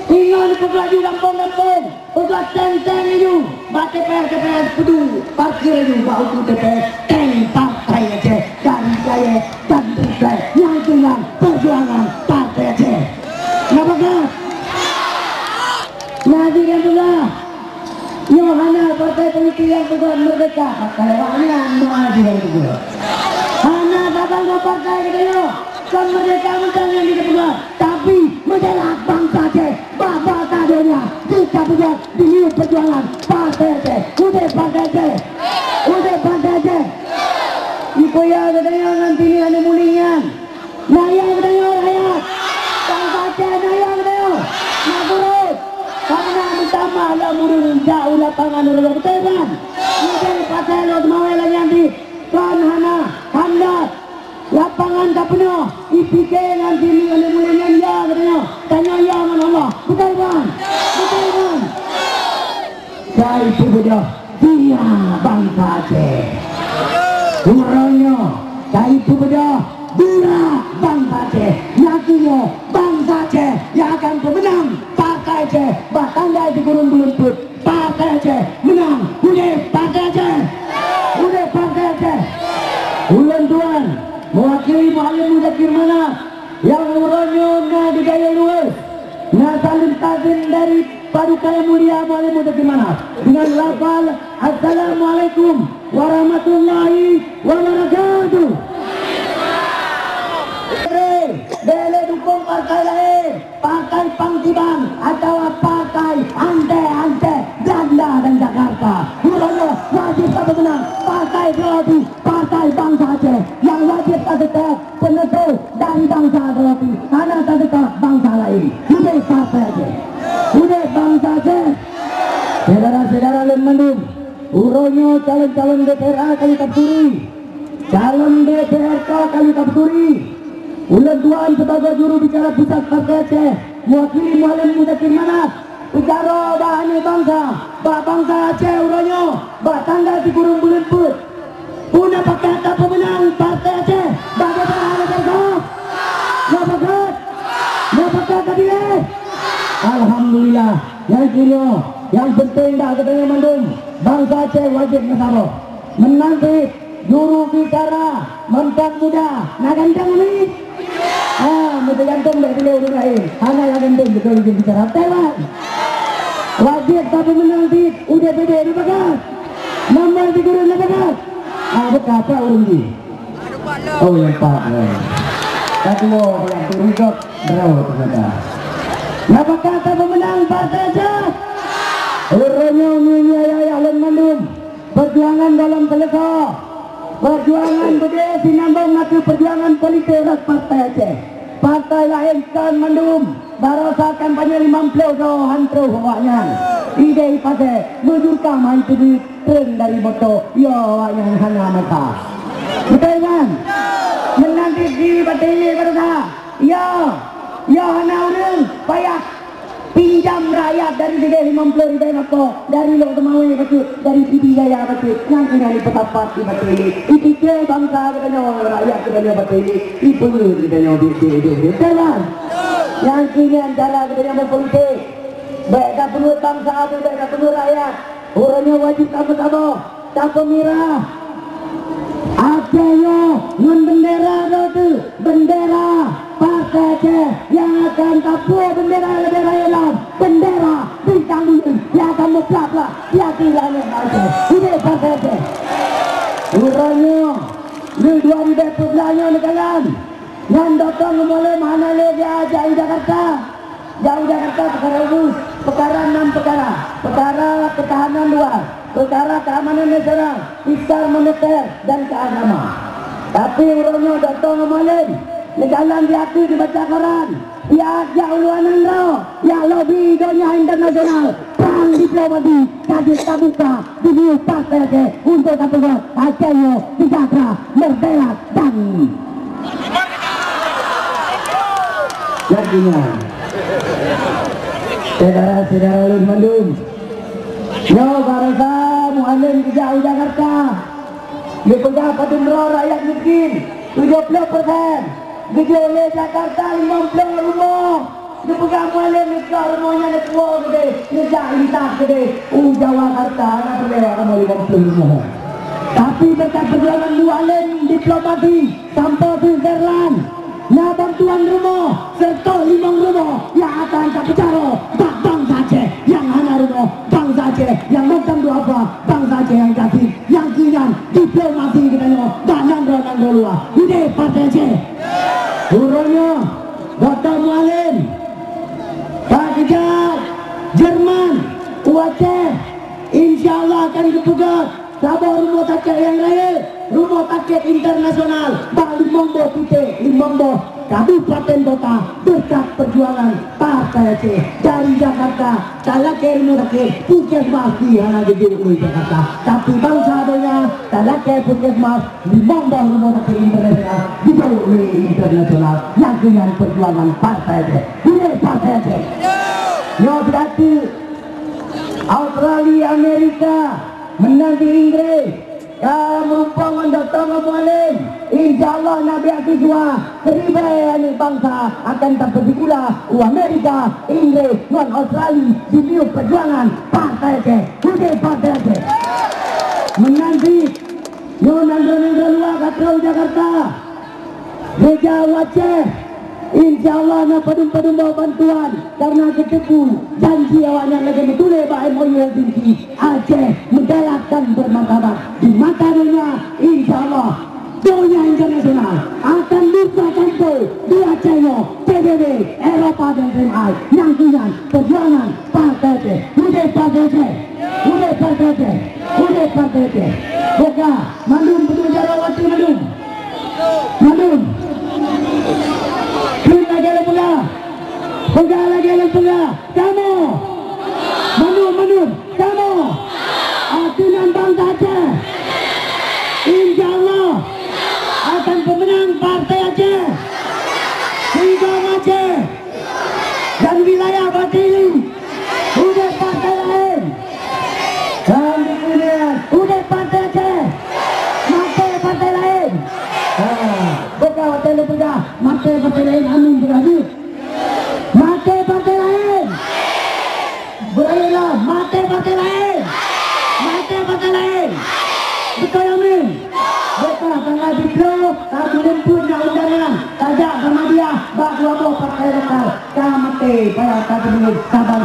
Tinggal di pegelaju kampung-kampung, pegelat tank-tank itu, TPR pedu, parkir itu, bau TPR, tank Partai Aceh, dari Jaya dan Bukit, yang dengan perjuangan Partai Aceh. Kenapa kan? Nanti kan juga, Yohana partai politik yang peguam merdeka, kalewangan maju dari juga. Hana datang ke partai kita yo, kan merdeka mentang yang kita peguam, tapi menjelat bangsa Aceh. Bapak tadinya kita punya di perjuangan Partai Aceh. Udah Partai Aceh, udah Partai Aceh. Ibu ya katanya nanti ini ada mulingan. Naya katanya rakyat. Bangsa Aceh naya katanya. Nagurut. Karena utama lah murun jauh lapangan urut betul kan. Udah Partai lo mau lagi nanti. Kan hana handat. Lapangan tak penuh, IPK nanti ini ada mulian ya katanya. Tanya ya mana Allah, betul kan? Betul kan? Saya itu sudah dia bangsa Aceh. Urangnya, saya itu sudah dia bangsa Aceh. Yakinnya bangsa Aceh yang akan pemenang. Partai Aceh bertanda di Gunung Belemput. Partai Aceh menang. Udah Partai Aceh. Udah Partai Aceh. Ulang tuan mewakili Muallim Mudzakkir Manaf yang uronyona di Gaya Luwes. Nasalin Tazin dari Paduka Yang Mulia Muallim Mudzakkir Manaf dengan lafal Assalamualaikum warahmatullahi wabarakatuh. Boleh dukung partai lain, partai Pangtibang atau partai Ante Janda dan Jakarta. Uranya wajib satu menang. Partai Geropi, partai bangsa Aceh yang wajib satu penentu dari bangsa Geropi. Anak satu bangsa lain. Udah partai Aceh. Udah bangsa Aceh. Saudara-saudara Lemandung, uronyo calon-calon DPRA kali Kapturi, calon DPRK kali Kapturi. Ulang tuan sebagai juru bicara pusat Partai Aceh, mewakili Muallim Mudzakkir Manaf, bicara bahane bangsa, bangsa Aceh uronyo, tanggal di Gunung Belemput. Punya kata pemenang Partai Aceh, bagaimana Alhamdulillah? Nafakah kabinet? Alhamdulillah. Yang penting dah katanya Mandum, bangsa Aceh wajib nasabah menanti juru bicara mentang muda nak ganteng ni. Muda ganteng tak boleh orang lain. Hanya yang ganteng betul juru bicara Taiwan. Wajib tapi menanti UDPD di bagas. Nombor di guru di bagas. Berapa orang ni? Oh yang Pak. Kedua yang terlibat berapa ternyata. Napa kata pemenang Partai Aceh? Urunyo menyayai Alun Mandum. Perjuangan dalam selesa. Perjuangan berdaya sinambung mati perjuangan politik Partai Aceh. Partai lain kan Mandum. Barasa kampanye 50 do hantro hawanya. Ide pada mujurka main itu tren dari moto. Yo yang hanya mata. Betul kan? Menanti di baterai berada. Ya hana orang payah pinjam rakyat dari 50 ribu moto dari lo temawai betul dari TV Jaya betul yang kena di petapat di baterai. Itu ke bangsa katanya rakyat katanya baterai. Ibu katanya di jalan. Yang kini antara katanya berpolitik. Baik tak perlu bangsa atau baik tak perlu rakyat. Orangnya wajib sama-sama tak pemirah. Acehnya ngun bendera itu bendera Partai Aceh yang akan kapur bendera Islam, bendera bintang bintang yang akan mutlak yakinlah Aceh. Ini Partai Aceh. Urangnya ni 2011 negara yang datang mulai mana lagi jauh Jakarta. Jauh Jakarta perkara urus, perkara 6 perkara ketahanan luar, perkara keamanan nasional, fiskal moneter dan keagama. Tapi orangnya datang kemarin, jalan di hati dibaca koran, ya uluanan roh, ya lobby dunia internasional, perang diplomasi, kajian terbuka, di Partai Aceh untuk kategori Acehnya sejahtera, merdeka dan yakinnya. Saudara-saudara Ulun Mandum, yo barasa Muallim ke jauh Jakarta, dia pegang padumro rakyat miskin 70%, dia oleh Jakarta 50 rumah, dia pegang Muallim miskin rumahnya ada tua gede, dia jahilitah gede, Jakarta anak boleh orang 50 rumah. Tapi berkat perjuangan Muallim diplomasi sampai ke Zerland. Nah bantuan rumah serta 5 rumah yang akan bicara bangsa Aceh yang hanya rumah bangsa Aceh yang bukan dua apa bangsa Aceh yang kasih yang kian diplomasi katanya dan luar ini Partai Aceh. Urungnya Dr. Muallim Pak Kejar Jerman Aceh insya Allah akan dibuka sabar rumah sakit yang lain, rumah sakit internasional, Bang Limombo Putih, Limombo, Kabupaten Kota, berkat perjuangan Partai Aceh dari Jakarta, talake rumah sakit, puskesmas di hanya di Jakarta, tapi bangsa adanya, talake puskesmas, Limombo rumah sakit internasional, di internasional, yang dengan perjuangan Partai Aceh, ini Partai Aceh. Yo berarti Australia, Amerika, menang di Inggris, merupakan datang Muallim insyaallah Nabi Akizwa seribu bangsa akan terpedi pula Amerika, Inggris, non Australia di perjuangan partai ke Kude partai ke menanti Nandro luar Katro Jakarta Reja Waceh insyaallah na padum bawa bantuan karena ketepu janji awaknya lagi betul Pak MOU tinggi Aceh menjalankan bermartabat di mata dunia insyaallah dunia internasional akan buka kantor di Aceh PBB Eropa dan RMI yang dengan perjuangan partai Kude partai Boga Mandum betul Jarawati Mandum Pegang lagi kamu Mandum kamu Aturan bangsa Aceh insyaallah akan pemenang partai Aceh Hingga Aceh dan wilayah Batili udah partai lain dan kemudian udah partai Aceh mati partai lain bukan mati partai lain amin berhasil mati partai lain berayolah mati partai lain betul amin betul tanggal bidro satu lempun yang undangan tajak sama dia bak dua partai lokal kamate pada satu menit sabar